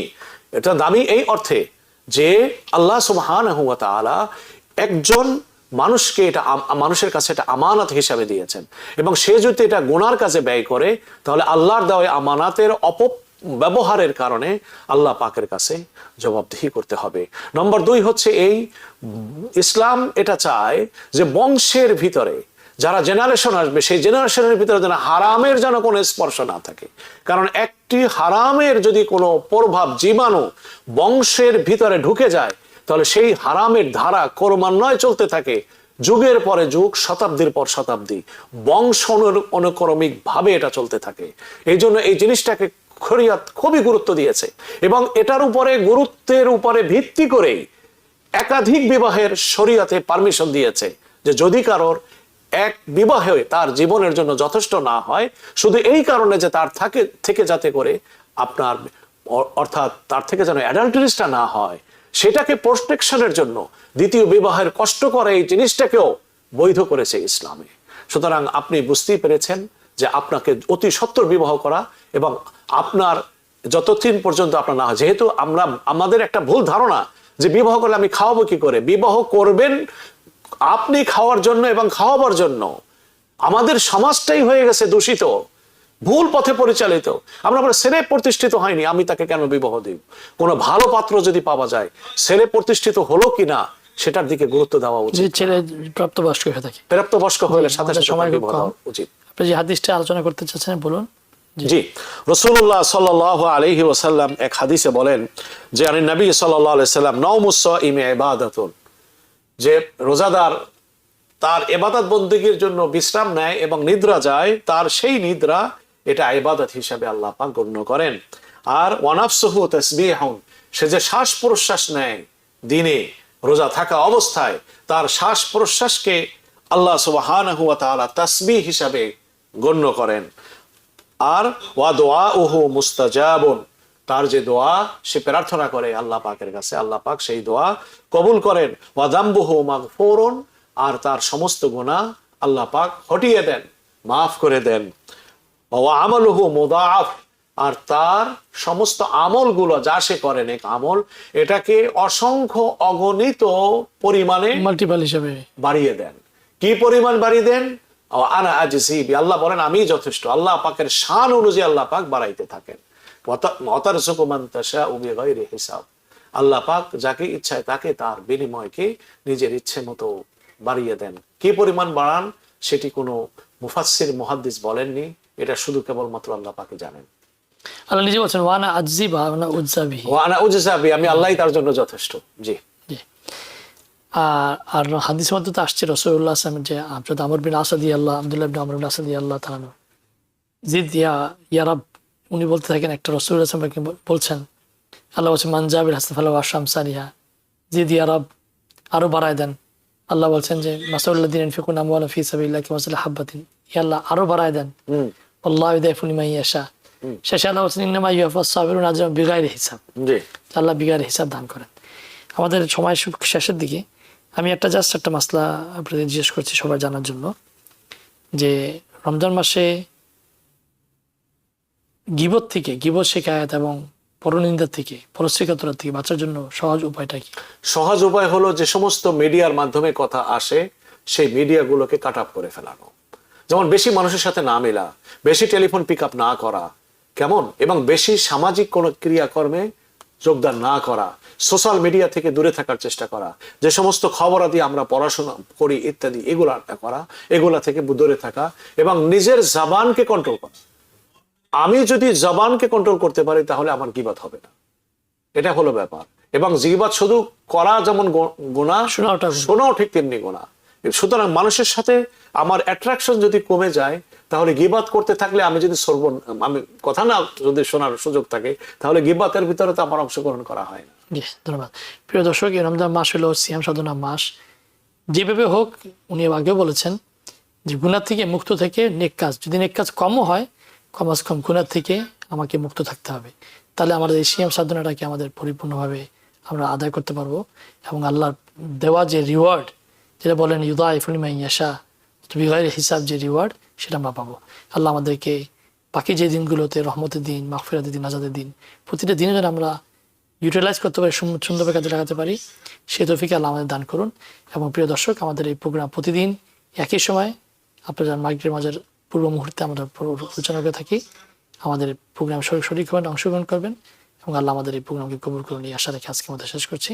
এটা দামি এই অর্থে যে আল্লাহ সুবহানাহু ওয়া তাআলা একজন মানুষকে এটা মানুষের কাছে এটা আমানত হিসাবে দিয়েছেন, এবং সে যদি এটা গুনার কাজে ব্যয় করে তাহলে আল্লাহর দেওয়া আমানাতের ব্যবহারের কারণে আল্লাহ পাকের কাছে জবাবদিহি করতে হবে। নম্বর দুই হচ্ছে এই ইসলাম এটা চায় যে বংশের ভিতরে যারা জেনারেশন আসবে সেই জেনারেশনের ভিতরে যেন হারামের যেন কোনো স্পর্শ না থাকে, কারণ একটি হারামের যদি কোনো প্রভাব জীবাণু বংশের ভিতরে ঢুকে যায় তাহলে সেই হারামের ধারা ক্রমান্বয়ে চলতে থাকে, যুগের পরে যুগ, শতাব্দীর পর শতাব্দী, বংশ অনুক্রমিক ভাবে এটা চলতে থাকে। এই জন্য এই জিনিসটাকে শরিয়ত খুবই গুরুত্ব দিয়েছে, এবং এটার গুরুত্বের উপরে ভিত্তি করেই একাধিক বিবাহের শরিয়তে পারমিশন দিয়েছে যে যদি কারোর এক বিবাহে তার জীবনের জন্য যথেষ্ট না হয়, শুধু এই কারণে যে তার থেকে যাতে করে আপনার অর্থাৎ তার থেকে যেন অ্যাডাল্টারিসটা না হয়, সেটাকে প্রোটেকশনের জন্য দ্বিতীয় বিবাহের কষ্ট করে এই জিনিসটাকেও বৈধ করেছে ইসলামে। সুতরাং আপনি বুঝতেই পেরেছেন যে আপনাকে অতি সত্বর বিবাহ করা, এবং আপনার যতদিন পর্যন্ত আপনার না হয়, যেহেতু আমাদের একটা ভুল ধারণা যে বিবাহ করলে আমি খাওয়াবো কি করে। বিবাহ করবেন আপনি খাওয়ার জন্য এবং খাওয়াবার জন্য। আমাদের সমাজটাই হয়ে গেছে দূষিত, ভুল পথে পরিচালিত। আমরা ছেলে প্রতিষ্ঠিত হয়নি, আমি তাকে কেন বিবাহ দিব? কোনো ভালো পাত্র যদি পাওয়া যায়, ছেলে প্রতিষ্ঠিত হলো কিনা সেটার দিকে গুরুত্ব দেওয়া উচিত। ছেলে প্রাপ্তবয়স্ক হয়ে থাকে, প্রাপ্তবয়স্ক হলে সাথে সাথে সময় বিবাহ দেওয়া উচিত। আপনি যে হাদিসটা আলোচনা করতে চাচ্ছেন বলুন। জি, রাসূলুল্লাহ সাল্লাল্লাহু আলাইহি ওয়াসাল্লাম এক হাদিসে বলেন যে আন নবী সাল্লাল্লাহু আলাইহি সাল্লাম নাওমুস সাইমি ইবাদাতুন, যে রোজাদার তার ইবাদত বন্দেগীর জন্য বিশ্রাম নেয় এবং নিদ্রা যায়, তার সেই নিদ্রা এটা ইবাদত হিসাবে আল্লাহ পাক গণ্য করেন। আর ওয়ানাফসুহু তাসবিহুন, সে যে শ্বাস প্রশ্বাস নেয় দিনে রোজা থাকা অবস্থায়, তার শ্বাস প্রশ্বাসকে আল্লাহ সুবহানাহু ওয়া তাআলা তাসবিহ হিসাবে গণ্য করেন। আর ওয়া দুআউহু মুস্তাজাবুন, তার যে দোয়া সে প্রার্থনা করে আল্লাহ পাকের কাছে, আল্লাহ পাক সেই দোয়া কবুল করেন। ওয়া যামবুহু মাগফুরুন, আর তার সমস্ত গুনাহ আল্লাহ পাক হটিয়ে দেন, মাফ করে দেন। ওয়া আমালুহু মুদাআফ, আর তার সমস্ত আমলগুলো যা সে করে নেক আমল, এটাকে অসংখ্য অগণিত পরিমাণে মাল্টিপল হিসেবে বাড়িয়ে দেন। কি পরিমাণ বাড়িয়ে দেন? আনা আজজি বি, আল্লাহ বলেন আমি যথেষ্ট। আল্লাহ পাকের শান অনুযায়ী আল্লাহ পাক বাড়াইতে থাকেন। ওয়াতারযুকু মান তাশাউ বিগাইরি হিসাব, আল্লাহ পাক যাকে ইচ্ছায় তাকে তার বিনিময়কে নিজের ইচ্ছে মতো বাড়িয়ে দেন। কি পরিমাণ বাড়ান সেটি কোনো মুফাসসির মুহাদ্দিস বলেননি, এটা শুধু কেবলমাত্র আল্লাহ পাকই জানেন। আল্লাহ নিজে বলছেন ওয়ানা আজজি বা ওয়ানা উজ্জাবি, ওয়ানা উজ্জাবি, আমি আল্লাহই তার জন্য যথেষ্ট। জি। আর হাদিসের মধ্যে তো আসছে রাসূলুল্লাহ সাল্লাল্লাহু আলাইহি ওয়াসাল্লাম যে হযরত আমর বিন আস রাদিয়াল্লাহু, আব্দুল্লাহ ইবনে আমর বিন আস রাদিয়াল্লাহু তাআলা জিদ ইয়া রাব, উনি বলতে থাকেন একটা রাসূলুল্লাহ সাল্লাল্লাহু আলাইহি ওয়াসাল্লাম বলছেন, আল্লাহ বলছেন মান জাবির হাসান ফালা ওয়াশামসারিহা, জিদ ইয়া রাব, আরো বাড়ায় দেন। আল্লাহ বলছেন যে মাসাউল্লাযিনা ইনফিকুনা আমওয়ালাহুম ফি সাবিলিল্লাহি কামাসালি হাব্বাতিন, ইয়া আল্লাহ আরো বাড়ায় দেন। আল্লাহু ইউদাইফু লিমান ইয়াশা, শেষে আল্লাহ বলছেন ইন্নামা ইউওয়াফাস সাবিরুনা আজরাহুম বিগাইরি হিসাব, আল্লাহ বিগাইরি হিসাব দান করেন। আমাদের সময় শেষের দিকে আমি একটা মাসলা আপনাদের জিজ্ঞেস করছি সবাই জানার জন্য, যে রমজান মাসে গীবত থেকে, গীবত শিকায়াত এবং পরনিন্দা থেকে, পরশ্রীকাতরা থেকে বাঁচার জন্য সহজ উপায়টা কি? সহজ উপায় হলো যে সমস্ত মিডিয়ার মাধ্যমে কথা আসে সেই মিডিয়াগুলোকে কাট আপ করে ফেলানো। যেমন বেশি মানুষের সাথে না মেলা, বেশি টেলিফোন পিক আপ না করা, কেমন, এবং বেশি সামাজিক কোনো ক্রিয়াকর্মে যোগদান না করা, সোশ্যাল মিডিয়া থেকে দূরে থাকার চেষ্টা করা, যে সমস্ত খবরাদি আমরা পড়াশোনা করি ইত্যাদি এগুলা করা, এগুলা থেকে দূরে থাকা, এবং নিজের জবানকে কন্ট্রোল করা। আমি যদি জবানকে কন্ট্রোল করতে পারি তাহলে আমার গীবাত হবে না, এটা হলো ব্যাপার। এবং গীবাত শুধু করা যেমন গুনাহ, শোনাও ঠিক তেমনি গুনাহ। সুতরাং মানুষের সাথে আমার অ্যাট্রাকশন যদি কমে যায়, তাহলে গীবাত করতে থাকলে আমি যদি আমি কথা না যদি শোনার সুযোগ থাকে, তাহলে গীবাতের ভিতরে তো আমার অংশগ্রহণ করা হয় না। ধন্যবাদ। প্রিয় দর্শক, এই রমজান মাস হলো সিয়াম সাধনা মাস। যেভাবে হোক, উনি আগেও বলেছেন যে গুনাহ থেকে মুক্ত থেকে নেক কাজ, যদি নেক কাজ কমও হয়, কম আজ কম গুনাহ থেকে আমাকে মুক্ত থাকতে হবে। তাহলে আমাদের এই সিয়াম সাধনাটাকে আমাদের পরিপূর্ণভাবে আমরা আদায় করতে পারবো, এবং আল্লাহর দেওয়া যে রিওয়ার্ড, যেটা বলেন ইউদাইফু লিমান ইয়াশা বিগাইরি হিসাব, যে রিওয়ার্ড সেটা আমরা পাবো। আল্লাহ আমাদেরকে বাকি যে দিনগুলোতে রহমতের দিন, মাগফিরাতের দিন, আজাদের দিন, প্রতিটা দিনে যেন আমরা ইউটিলাইজ করতে পারি, সুন্দরভাবে কাজে লাগাতে পারি, সেই তৌফিক আল্লাহ আমাদের দান করুন। এবং প্রিয় দর্শক, আমাদের এই প্রোগ্রাম প্রতিদিন একই সময় আপনারা মাগরিবের মাঝের পূর্ব মুহূর্তে আমরা আলোচনা করে থাকি। আমাদের প্রোগ্রাম শরীক হবেন, অংশগ্রহণ করবেন, এবং আল্লাহ আমাদের এই প্রোগ্রামকে কবুল করুন এই আশা রেখে আজকে মধ্যে শেষ করছি।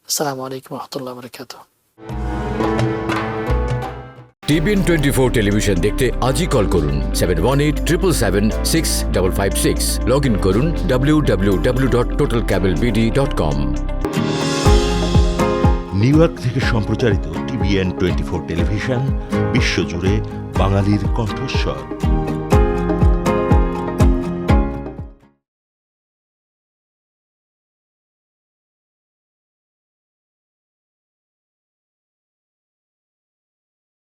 আসসালামু আলাইকুম ওয়া রাহমাতুল্লাহি ওয়া বারাকাতুহু। TBN 24 টেলিভিশন দেখতে আজই কল করুন 7187776556। লগ ইন করুন www.totalcablebd.com। নিউ ইয়র্ক থেকে সম্প্রচারিত TBN 24 টেলিভিশন বিশ্বজুড়ে বাঙালির কণ্ঠস্বর।